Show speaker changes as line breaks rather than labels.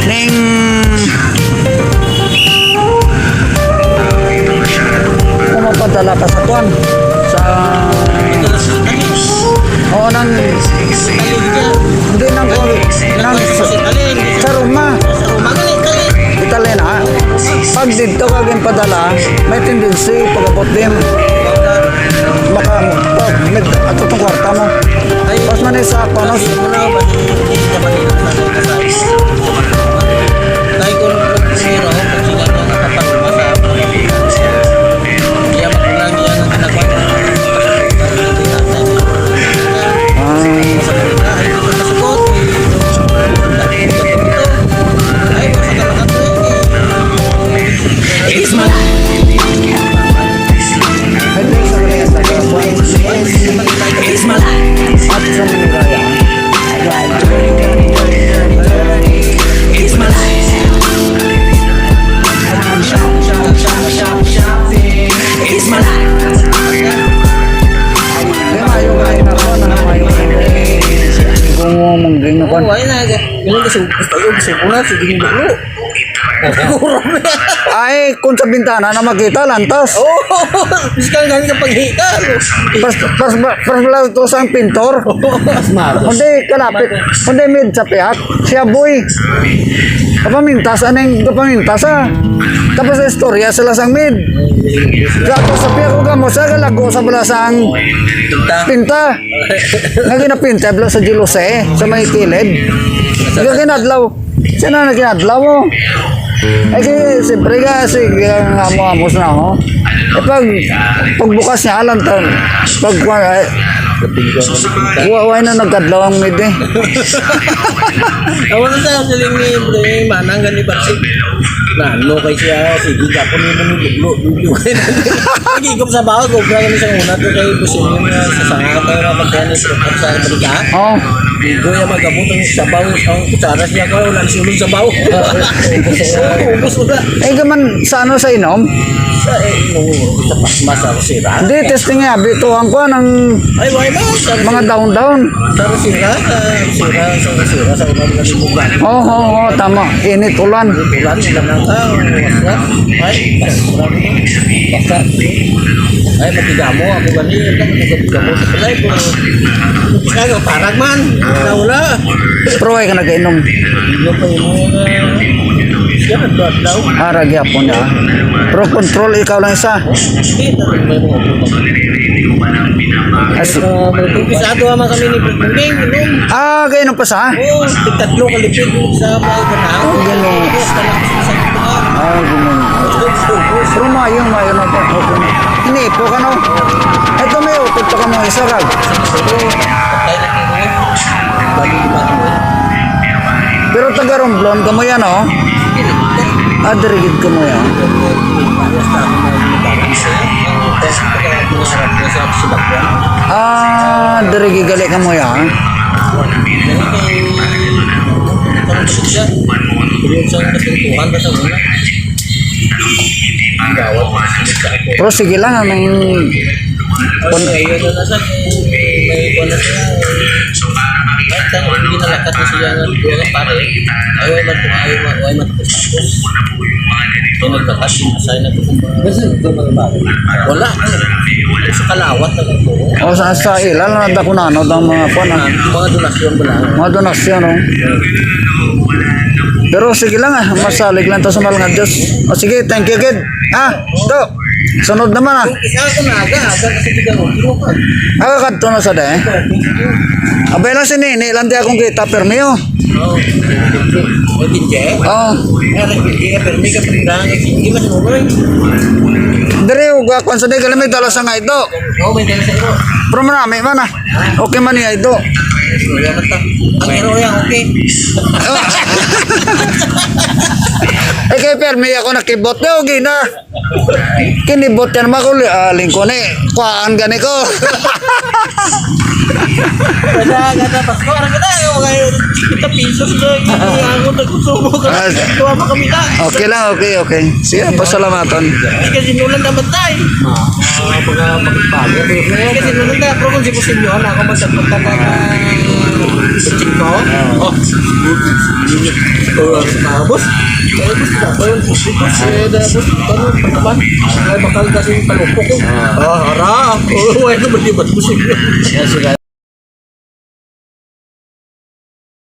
ning mapadala ka sa tuwan sa nang hindi nang sa Roma Italyan ha pag dito kaging padala may tendency pagabot din maka at itong kwarta mo pas man sa panos ay kung sa bintana na makita lantas
Miskal gani ka paghita
pas to sang pintor hindi kalapit hindi mid sa piyak siya boy kapamintas aneng kapamintas tapos sa istorya sila sang mid gato sa piyak ko gamo sa galago sa bulasang pinta nga ginapinta bala sa Jilose sa may kilid nga ginadlaw siya na ginadlaw mo ay siyempre kasi amos na ako pagbukas niya alam why na nagkadlaw ang mid eh
awan na tayo sa lingin manang gani baksik nano kay siya sige ako ni duglo nagigom sa bago gobra kami sa una to kay busin nga sa sanga tayo na magkano sa Amerika Bigo yung magabot ang sabaw ang kutsara siya ko wala sulod sabaw ubos mo na
gaman sa ano sa inom
sa inom sa pasmas ako sira
hindi testing nga bituhan ko ng
ay why ba
mga down
sa sira sa ulan na libugan
oo tama init ulan
sila nang waswas ay basta ay matigamo ako ganyan matigamo sa palay ko kaya parang man wala
pero ay ka nag-inom
hindi pa yung siya nagdoat daw
ragya po niya pero control ikaw lang isa
pisado naman kami ni Pagmunding
gano'n pa sa
oo tatlo kalipid sa mga ganaw
gano'n pero mayo na po hindi po ka no ito may utod pa ka mo isa kag pero taga-romblon ka mo yan dirigid ka mo yan dirigid gali ka mo yan pero sige lang anong
hindi nalakat na siya ng buwan pare ay matapos yung nagtakas yung asay na wala sa kalawat na
o sa ilan na dako na ng mga
mga donasyon ba lang
mga donasyon pero sige lang masalig lang to sa mahal nga Diyos o sige thank you kid to sunod naman
isa ako na aga kasi tiga mo
kadto na sa de abay lang si Nini lang di akong kita permiyo dari uga kung sa de galamay dala sa nga ito pero marami man okay man niya ito
ang hero yan okay
kay permi ako nakibot na okay na kinibot yan naman ko lingkon kuhaan gani ko
Gada Pasko, orang kita kita pisos ako nagsusubo ka. Tuwa pa kami na.
Okay lang, okay. Sige, pasalamatan.
Kasi nulan na batay. Kasi nulan na, pero kung si Pusin yun, ako magsapunta ka Kucing ko? Oh, bunyi. Tapos, tidak pa yun. Tapos, ano, naman. Bakal kasing palupok ko. Hara. Oh, ano, malibat mo siya.